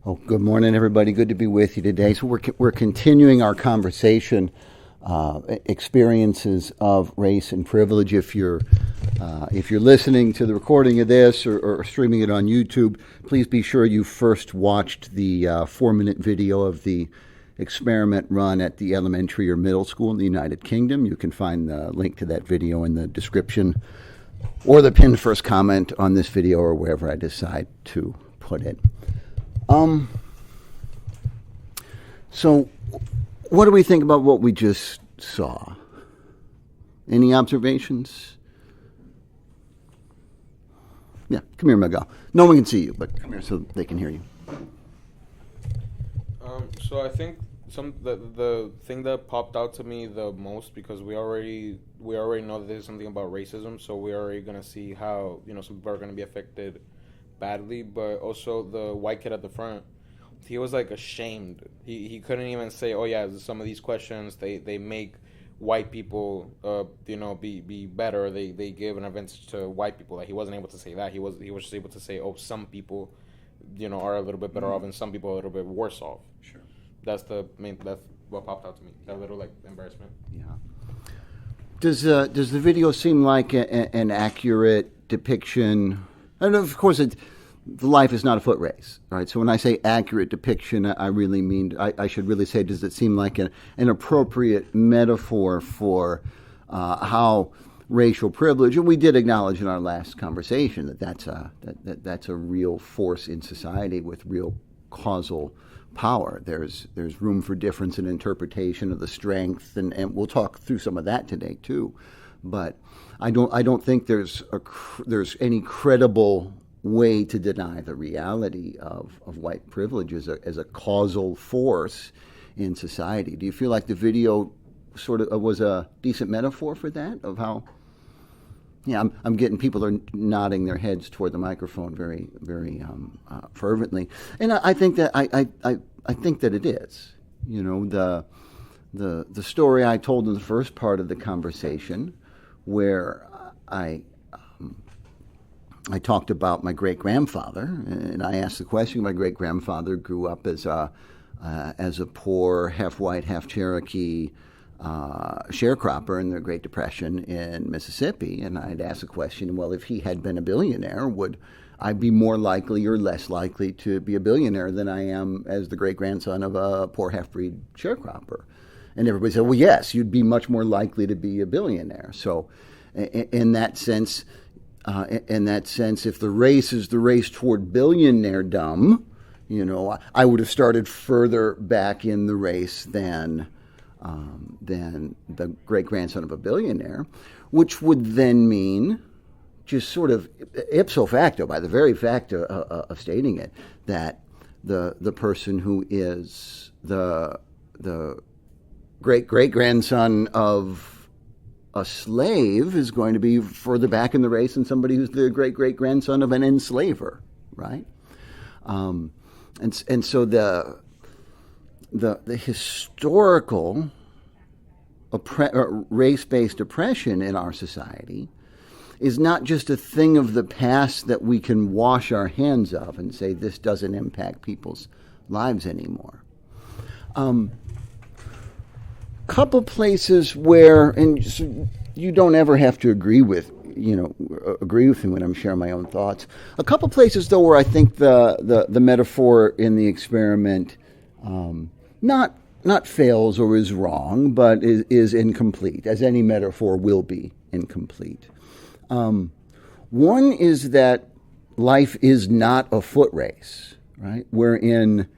Oh, good morning, everybody. Good to be with you today. So we're continuing our conversation, experiences of race and privilege. If you're listening to the recording of this or streaming it on YouTube, please be sure you first watched the 4-minute video of the experiment run at the elementary or middle school in the United Kingdom. You can find the link to that video in the description or the pinned first comment on this video or wherever I decide to put it. So what do we think about what we just saw? Any observations? Yeah, come here, Miguel. No one can see you, but come here so they can hear you. So I think the thing that popped out to me the most, because we already know that there's something about racism, so we're already gonna see how some people are gonna be affected badly, but also the white kid at the front, he was like ashamed. He couldn't even say, oh yeah, some of these questions they make white people be better. They give an advantage to white people. Like, he wasn't able to say that. He was just able to say, oh, some people are a little bit better off and some people are a little bit worse off. Sure. That's what popped out to me. That little embarrassment. Yeah. Does the video seem like an accurate depiction? And of course, life is not a foot race, right? So when I say accurate depiction, I really mean, I should really say, does it seem like an appropriate metaphor for how racial privilege, and we did acknowledge in our last conversation that that's a real force in society with real causal power. There's room for difference in interpretation of the strength, and we'll talk through some of that today too. But I don't think there's any credible way to deny the reality of white privilege as a causal force in society. Do you feel like the video sort of was a decent metaphor for that, of how? Yeah, I'm getting people are nodding their heads toward the microphone very, very fervently, and I think that I think that it is. The story I told in the first part of the conversation, where I talked about my great-grandfather, and I asked the question. My great-grandfather grew up as a poor, half-white, half-Cherokee sharecropper in the Great Depression in Mississippi, and I'd asked the question, well, if he had been a billionaire, would I be more likely or less likely to be a billionaire than I am as the great-grandson of a poor half-breed sharecropper? And everybody said, well, yes, you'd be much more likely to be a billionaire. So in that sense, if the race is the race toward billionairedom, I would have started further back in the race than the great-grandson of a billionaire, which would then mean, just sort of ipso facto, by the very fact of stating it, that the person who is the great-great-grandson of a slave is going to be further back in the race than somebody who's the great-great-grandson of an enslaver, right? And so the historical race-based oppression in our society is not just a thing of the past that we can wash our hands of and say this doesn't impact people's lives anymore. Couple places where, and you don't ever have to agree with me when I'm sharing my own thoughts. A couple places though where I think the metaphor in the experiment not fails or is wrong, but is incomplete, as any metaphor will be incomplete. One is that life is not a foot race, right? Wherein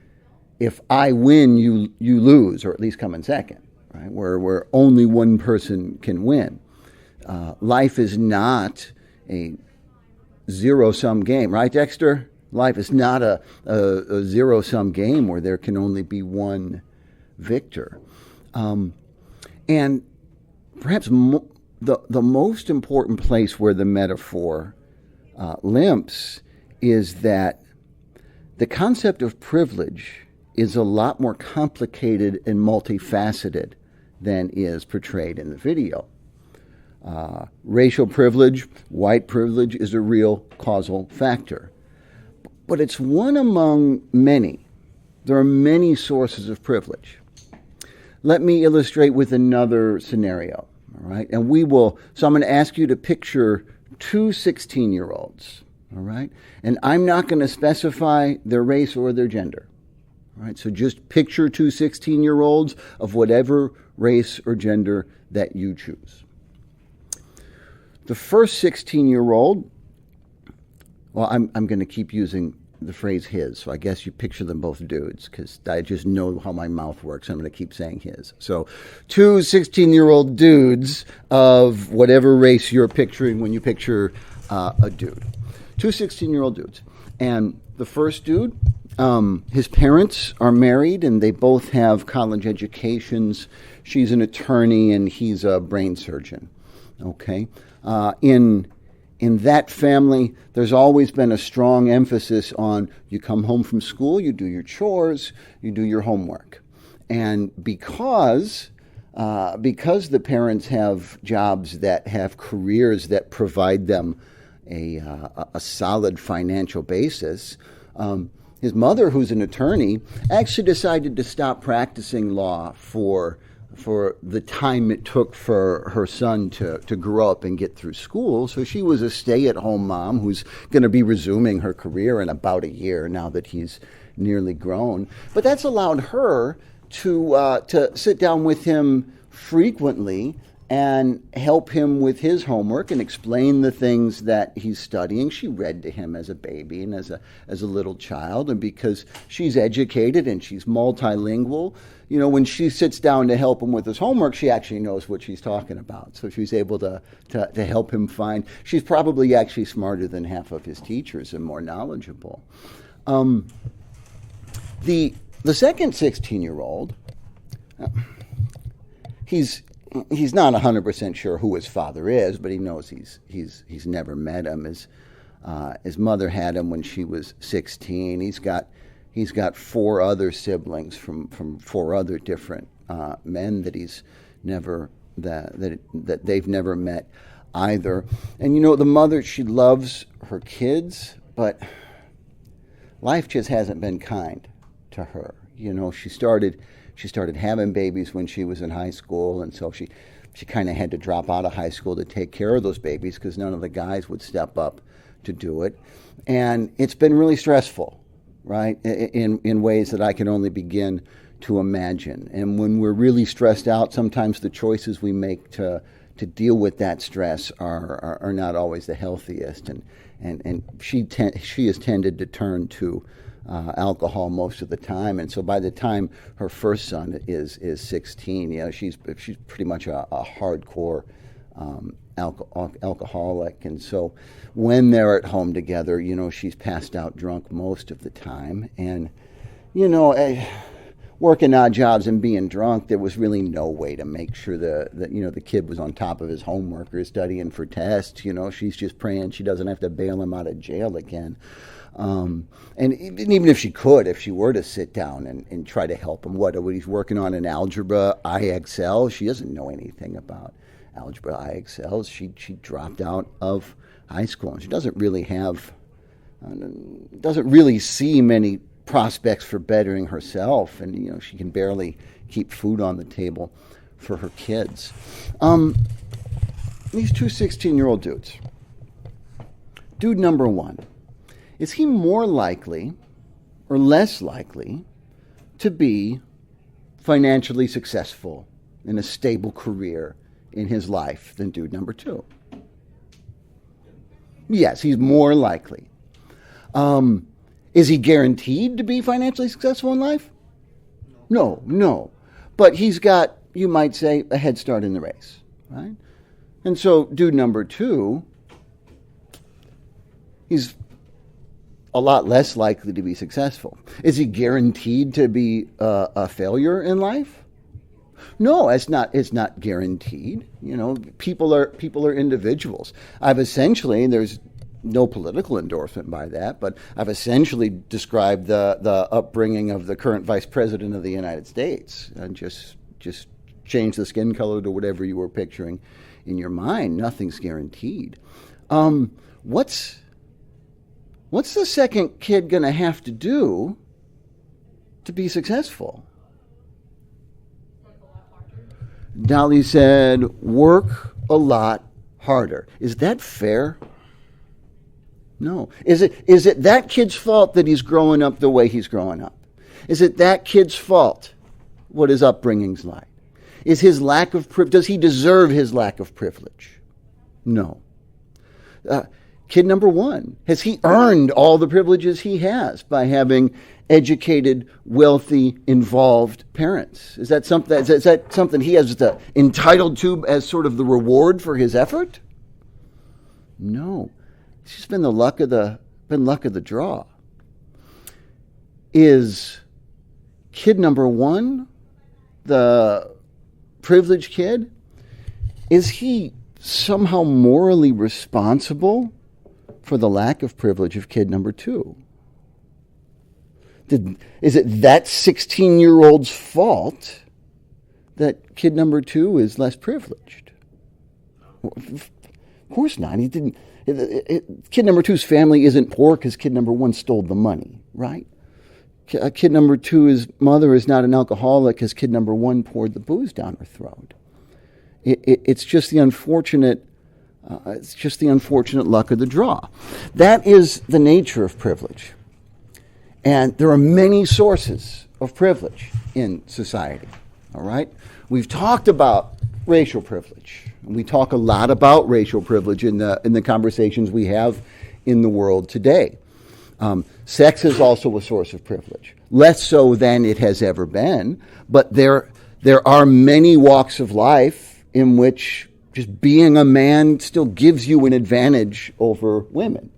if I win, you lose, or at least come in second, right? Where only one person can win. Life is not a zero-sum game, right, Dexter? Life is not a zero-sum game where there can only be one victor. And perhaps the most important place where the metaphor limps is that the concept of privilege is a lot more complicated and multifaceted than is portrayed in the video. Racial privilege, white privilege, is a real causal factor. But it's one among many there are many sources of privilege. Let me illustrate with another scenario, all right? And so I'm going to ask you to picture two 16-year-olds, all right? And I'm not going to specify their race or their gender, all right? So just picture two 16-year-olds of whatever race or gender that you choose. The first 16-year-old, well, I'm going to keep using the phrase his, so I guess you picture them both dudes, because I just know how my mouth works. I'm going to keep saying his. So two 16-year-old dudes of whatever race you're picturing when you picture a dude. Two 16-year-old dudes. And the first dude, his parents are married, and they both have college educations. She's an attorney, and he's a brain surgeon. Okay? In that family, there's always been a strong emphasis on you come home from school, you do your chores, you do your homework. And because the parents have jobs that have careers that provide them a solid financial basis, his mother, who's an attorney, actually decided to stop practicing law for the time it took for her son to grow up and get through school. So she was a stay-at-home mom who's going to be resuming her career in about a year now that he's nearly grown. But that's allowed her to sit down with him frequently and help him with his homework and explain the things that he's studying. She read to him as a baby and as a little child, and because she's educated and she's multilingual, when she sits down to help him with his homework, she actually knows what she's talking about. So she's able to help him find. She's probably actually smarter than half of his teachers and more knowledgeable. The second 16-year-old, he's not 100% sure who his father is, but he knows he's never met him. His mother had him when she was 16. He's got four other siblings from four other different men that he's never that they've never met either. And the mother, she loves her kids, but life just hasn't been kind to her. She started having babies when she was in high school, and so she kind of had to drop out of high school to take care of those babies because none of the guys would step up to do it. And it's been really stressful, right, in ways that I can only begin to imagine. And when we're really stressed out, sometimes the choices we make to deal with that stress are not always the healthiest. And she has tended to turn to alcohol most of the time, and so by the time her first son is 16, she's pretty much a hardcore alcoholic, and so when they're at home together, she's passed out drunk most of the time, and working odd jobs and being drunk, there was really no way to make sure that the kid was on top of his homework or studying for tests. She's just praying she doesn't have to bail him out of jail again. And even if she were to sit down and try to help him, what he's working on in algebra, IXL, she doesn't know anything about algebra, IXL. She dropped out of high school, and she doesn't really see many prospects for bettering herself, and she can barely keep food on the table for her kids. These two 16-year-old dudes. Dude number one. Is he more likely or less likely to be financially successful in a stable career in his life than dude number two? Yes, he's more likely. Is he guaranteed to be financially successful in life? No. But he's got, you might say, a head start in the race, right? And so dude number two, he's a lot less likely to be successful. Is he guaranteed to be a failure in life? No, it's not guaranteed. People are individuals. There's no political endorsement by that, but I've essentially described the upbringing of the current Vice President of the United States, and just change the skin color to whatever you were picturing in your mind. Nothing's guaranteed. What's the second kid going to have to do to be successful. Dolly said, work a lot harder. Is that fair? No. Is it that kid's fault that he's growing up the way he's growing up? Is it that kid's fault what his upbringing's like? Is his lack of does he deserve his lack of privilege? No. Kid number one, has he earned all the privileges he has by having educated, wealthy, involved parents? Is that something he has entitled to as sort of the reward for his effort? No. It's just been the luck of the draw. Is kid number one, the privileged kid, is he somehow morally responsible for the lack of privilege of kid number two? Is it that 16-year-old's fault that kid number two is less privileged? Of course not. He didn't. Kid number two's family isn't poor because kid number one stole the money, right? Kid number two's mother is not an alcoholic because kid number one poured the booze down her throat. It's just the unfortunate. It's just the unfortunate luck of the draw. That is the nature of privilege. And there are many sources of privilege in society. All right? We've talked about racial privilege. And we talk a lot about racial privilege in the conversations we have in the world today. Sex is also a source of privilege. Less so than it has ever been, but there are many walks of life in which just being a man still gives you an advantage over women.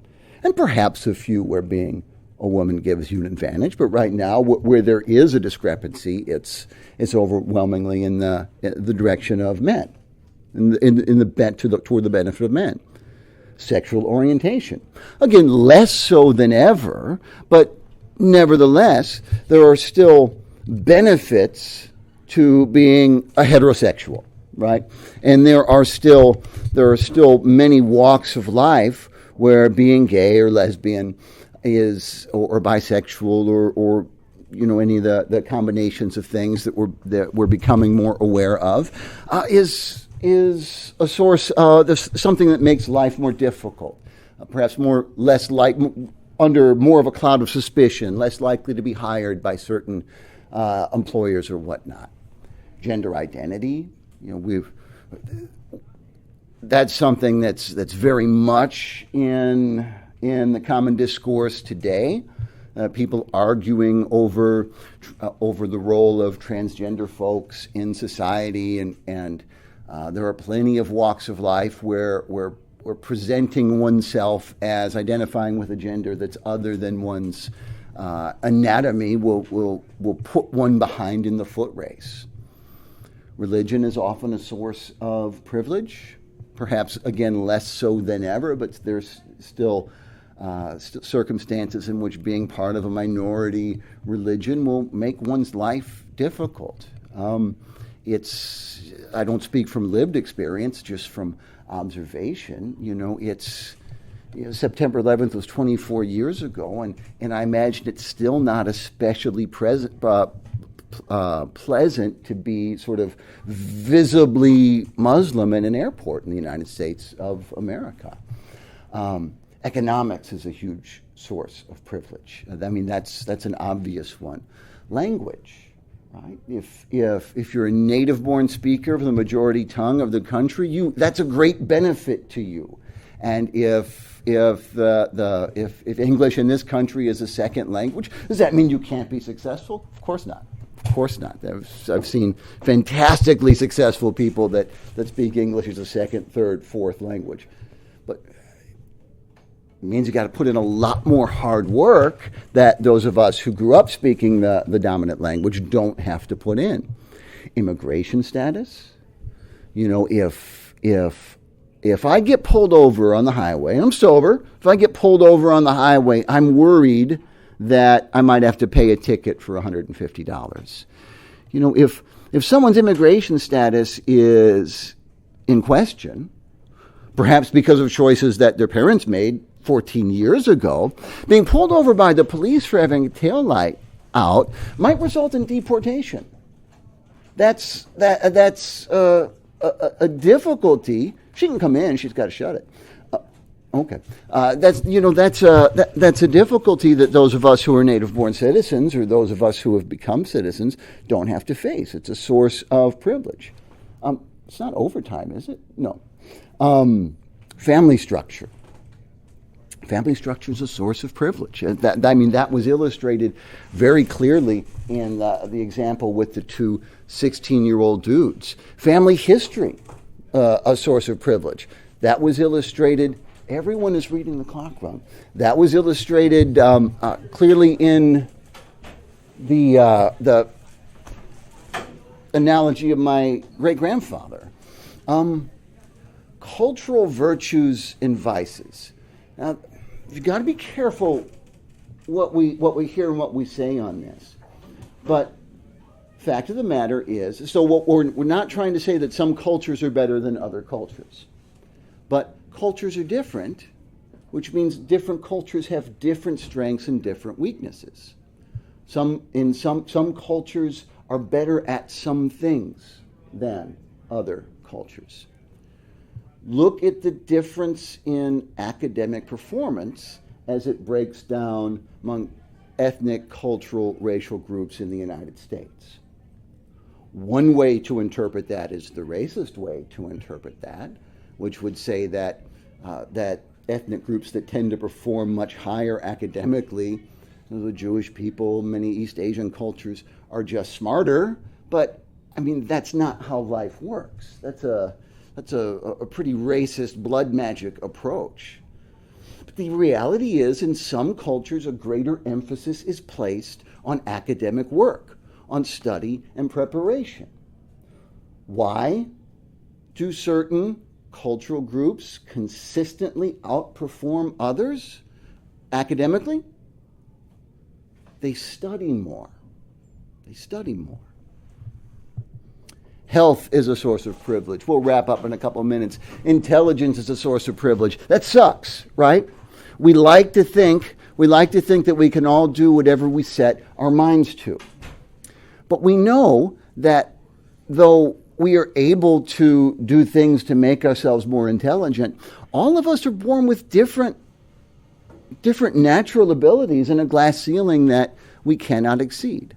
And perhaps a few where being a woman gives you an advantage, but right now, where there is a discrepancy, it's overwhelmingly in the direction of men, in the bent toward the benefit of men. Sexual orientation, again, less so than ever, but nevertheless, there are still benefits to being a heterosexual, right? And there are still many walks of life where being gay or lesbian is, or bisexual, or any of the combinations of things that we're becoming more aware of, is a source of something that makes life more difficult, perhaps under more of a cloud of suspicion, less likely to be hired by certain employers or whatnot. Gender identity, that's something that's very much in the common discourse today. People arguing over the role of transgender folks in society, and there are plenty of walks of life where presenting oneself as identifying with a gender that's other than one's anatomy will put one behind in the foot race. Religion is often a source of privilege, perhaps again less so than ever, but there's still circumstances in which being part of a minority religion will make one's life difficult. I don't speak from lived experience, just from observation. September 11th was 24 years ago, and I imagine it's still not especially pleasant to be sort of visibly Muslim in an airport in the United States of America. Economics is a huge source of privilege. That's an obvious one. Language, right? If you're a native-born speaker of the majority tongue of the country, that's a great benefit to you. And if English in this country is a second language, does that mean you can't be successful? Of course not. Of course not. I've seen fantastically successful people that speak English as a second, third, fourth language. But it means you got to put in a lot more hard work that those of us who grew up speaking the dominant language don't have to put in. Immigration status. If I get pulled over on the highway, and I'm sober, if I get pulled over on the highway, I'm worried that I might have to pay a ticket for $150. If someone's immigration status is in question, perhaps because of choices that their parents made 14 years ago, being pulled over by the police for having a taillight out might result in deportation. That's a difficulty. She can come in. She's got to shut it. Okay, that's a difficulty that those of us who are native-born citizens, or those of us who have become citizens, don't have to face. It's a source of privilege. It's not overtime, is it? No. Family structure. Family structure is a source of privilege. That was illustrated very clearly in the example with the two 16-year-old dudes. Family history, a source of privilege. That was illustrated. Everyone is reading the clock wrong. That was illustrated clearly in the analogy of my great-grandfather. Cultural virtues and vices. Now, you've got to be careful what we hear and what we say on this. But fact of the matter is, so we're not trying to say that some cultures are better than other cultures. But cultures are different, which means different cultures have different strengths and different weaknesses. Some cultures are better at some things than other cultures. Look at the difference in academic performance as it breaks down among ethnic, cultural, racial groups in the United States. One way to interpret that is the racist way to interpret that, which would say that that ethnic groups that tend to perform much higher academically, the Jewish people, many East Asian cultures, are just smarter. But I mean, that's not how life works. That's a pretty racist blood magic approach. But the reality is, in some cultures, a greater emphasis is placed on academic work, on study and preparation. Why do certain cultural groups consistently outperform others academically? They study more. They study more. Health is a source of privilege. We'll wrap up in a couple of minutes. Intelligence is a source of privilege. That sucks, right? We like to think that we can all do whatever we set our minds to. But we know that though we are able to do things to make ourselves more intelligent, all of us are born with different natural abilities and a glass ceiling that we cannot exceed.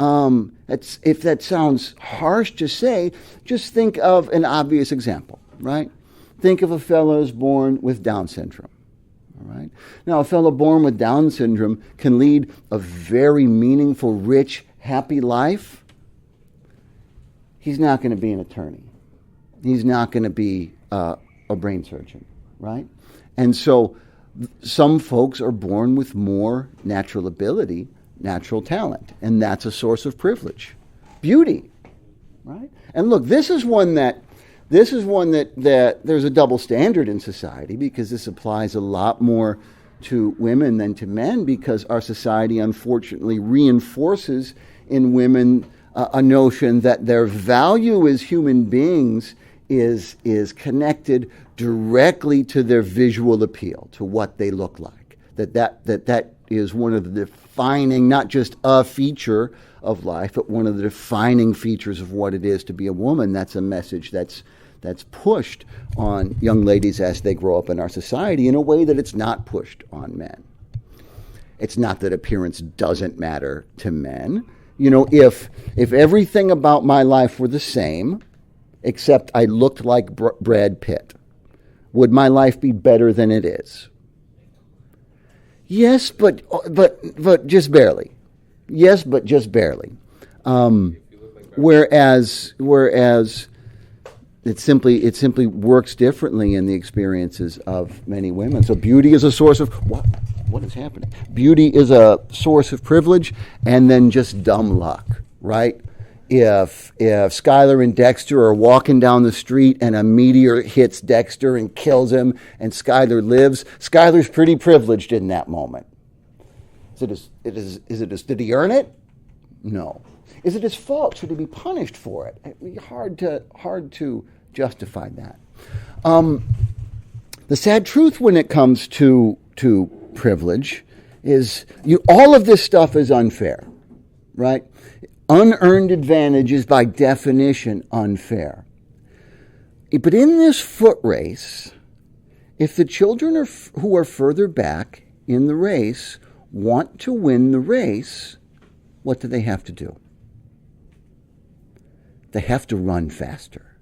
If that sounds harsh to say, just think of an obvious example, right? Think of a fellow who's born with Down syndrome. All right. Now, a fellow born with Down syndrome can lead a very meaningful, rich, happy life. He's not going to be an attorney. He's not going to be a brain surgeon, right? And so some folks are born with more natural ability, natural talent, and that's a source of privilege. Beauty, right? And look, this is one that there's a double standard in society, because this applies a lot more to women than to men, because our society unfortunately reinforces in women a notion that their value as human beings is connected directly to their visual appeal, to what they look like. That is one of the defining, not just a feature of life, but one of the defining features of what it is to be a woman. That's a message that's pushed on young ladies as they grow up in our society in a way that it's not pushed on men. It's not that appearance doesn't matter to men. You know, if everything about my life were the same, except I looked like Brad Pitt, would my life be better than it is? Yes, but just barely. Yes, but just barely. Whereas it simply works differently in the experiences of many women. So beauty is a source of what is happening? Beauty is a source of privilege, and then just dumb luck, right? If Skylar and Dexter are walking down the street and a meteor hits Dexter and kills him, and Skylar lives, Skylar's pretty privileged in that moment. Did he earn it? No. Is it his fault? Should he be punished for it? It'd be hard to justify that. The sad truth when it comes to privilege is all of this stuff is unfair. right? Unearned advantage is by definition unfair. But in this foot race, if the children who are further back in the race want to win the race, what do they have to do? They have to run faster.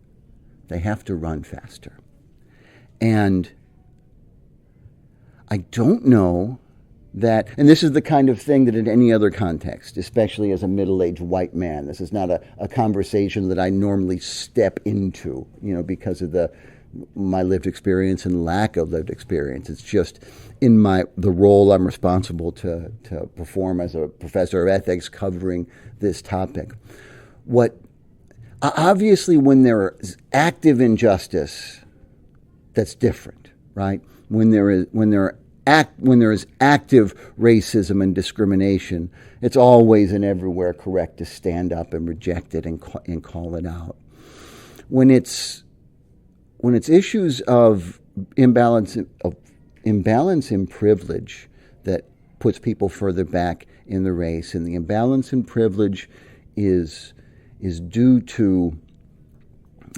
They have to run faster. And I don't know that, and this is the kind of thing that in any other context, especially as a middle-aged white man, this is not a conversation that I normally step into, because of my lived experience and lack of lived experience. It's just in the role I'm responsible to perform as a professor of ethics covering this topic. Obviously, when there is active injustice, that's different, right? When there is active racism and discrimination, it's always and everywhere correct to stand up and reject it and call it out. When it's issues of imbalance in privilege that puts people further back in the race, and the imbalance in privilege is due to,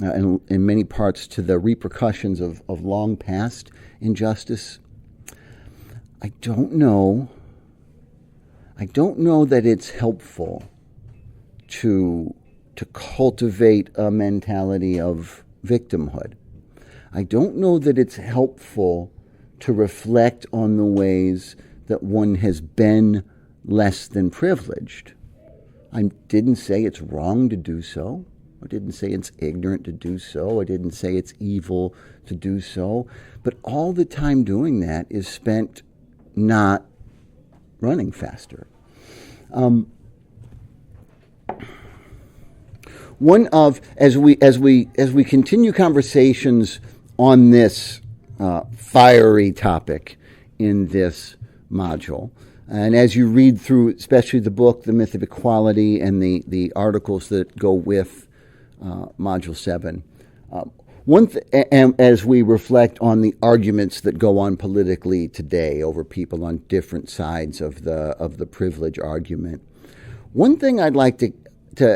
in many parts, to the repercussions of long past injustice. I don't know that it's helpful to cultivate a mentality of victimhood. I don't know that it's helpful to reflect on the ways that one has been less than privileged. I didn't say it's wrong to do so. I didn't say it's ignorant to do so. I didn't say it's evil to do so. But all the time doing that is spent not running faster. As we continue conversations on this fiery topic in this module, and as you read through, especially the book, The Myth of Equality, and the articles that go with Module 7, and as we reflect on the arguments that go on politically today over people on different sides of the privilege argument, one thing I'd like to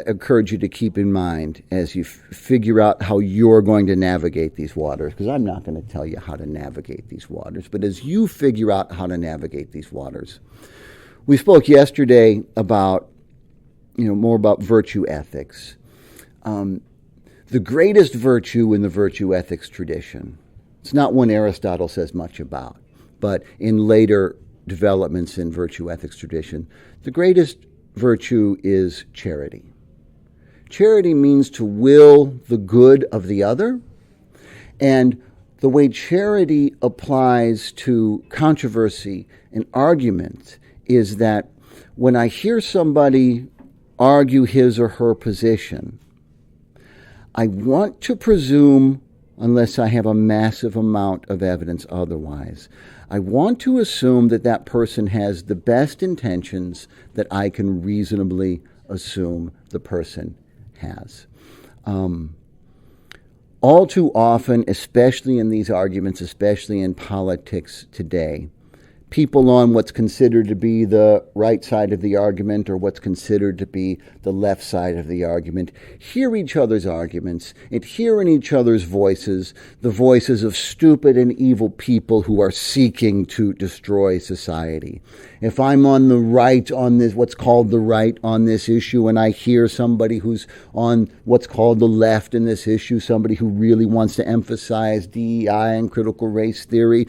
encourage you to keep in mind as you figure out how you're going to navigate these waters, because I'm not going to tell you how to navigate these waters, but as you figure out how to navigate these waters, we spoke yesterday about, more about virtue ethics. The greatest virtue in the virtue ethics tradition, it's not one Aristotle says much about, but in later developments in virtue ethics tradition, the greatest virtue is charity. Charity means to will the good of the other, and the way charity applies to controversy and argument is that when I hear somebody argue his or her position, I want to presume, unless I have a massive amount of evidence otherwise, I want to assume that that person has the best intentions that I can reasonably assume the person has. All too often, especially in these arguments, especially in politics today, people on what's considered to be the right side of the argument or what's considered to be the left side of the argument hear each other's arguments and hear in each other's voices the voices of stupid and evil people who are seeking to destroy society. If I'm on the right on this, what's called the right on this issue, and I hear somebody who's on what's called the left in this issue, somebody who really wants to emphasize DEI and critical race theory,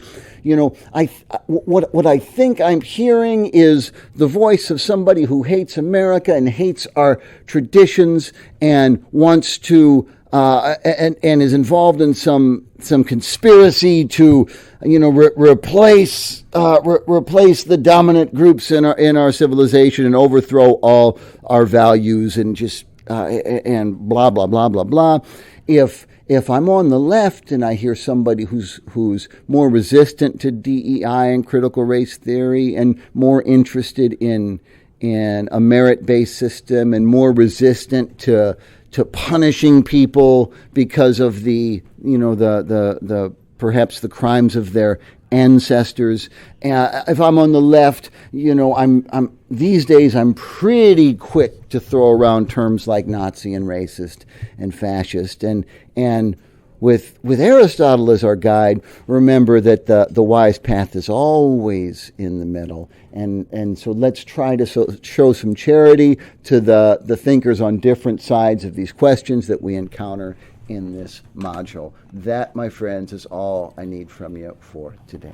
what I think I'm hearing is the voice of somebody who hates America and hates our traditions and wants to and is involved in some conspiracy to replace the dominant groups in our civilization and overthrow all our values and just and blah blah blah blah blah. If I'm on the left and I hear somebody who's more resistant to DEI and critical race theory and more interested in a merit-based system and more resistant to punishing people because of the perhaps the crimes of their ancestors. If I'm on the left, I'm these days I'm pretty quick to throw around terms like Nazi and racist and fascist, and with Aristotle as our guide, remember that the wise path is always in the middle, and so let's try to show some charity to the thinkers on different sides of these questions that we encounter in this module. That, my friends, is all I need from you for today.